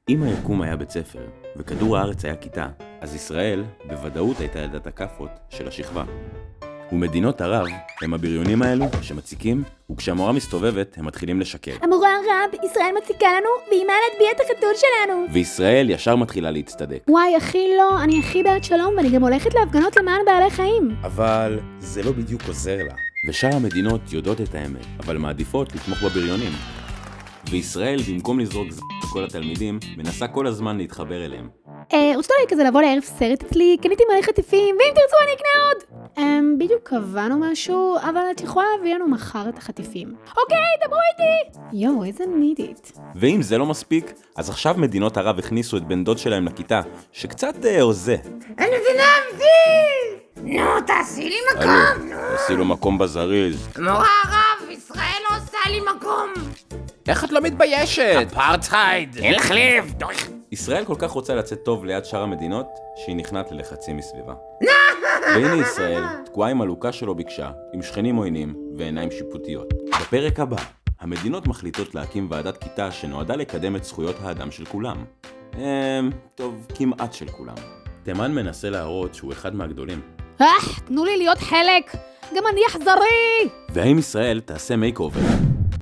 אם היקום היה בית ספר, וכדור הארץ היה כיתה, אז ישראל בוודאות הייתה ילדת הכפות של השכבה. ומדינות ערב הם הבריונים האלו שמציקים, וכשהמורה מסתובבת הם מתחילים לשקר. המורה הרב, ישראל מציקה לנו, והיא מה להטביע את החתול שלנו. וישראל ישר מתחילה להצטדק. וואי, הכי לא, אני הכי בעד שלום, ואני גם הולכת להפגנות למען בעלי חיים. אבל זה לא בדיוק עוזר לה. ושאר המדינות יודעות את האמת, אבל מעדיפות לתמוך בבריונים. וישראל, במקום לזרוק כל התלמידים, מנסה כל הזמן להתחבר אליהם. רצית לי כזה לבוא לערב סרט אצלי, קניתי מלא חטיפים, ואם תרצו אני אקנה עוד. בדיוק קבענו משהו, אבל את יכולה להביא לנו מחר את החטיפים. אוקיי, דברו איתי! יואו, איזה נידית. ואם זה לא מספיק, אז עכשיו מדינות ערב הכניסו את בן דוד שלהם לכיתה, שקצת הוזה. אני מבינה, נו, תעשי לי מקום, נו. תעשי לו מקום בזריז. מורה הרב, ישראל לא עושה לי מקום. איך את לא מתביישת? אפרטהייד! אין לך לב! ישראל כל כך רוצה לצאת טוב ליד שאר המדינות, שהיא נכנעת ללחצים מסביבה. והנה ישראל, תקועה עם הלוקה שלו ביקשה, עם שכנים עוינים ועיניים שיפוטיות. בפרק הבא, המדינות מחליטות להקים ועדת כיתה שנועדה לקדם את זכויות האדם של כולם. טוב, כמעט של כולם. תימן מנסה להראות שהוא אחד מהגדולים. תנו לי להיות חלק, גם אני אחזרי! והאם ישראל תעשה מייק אובר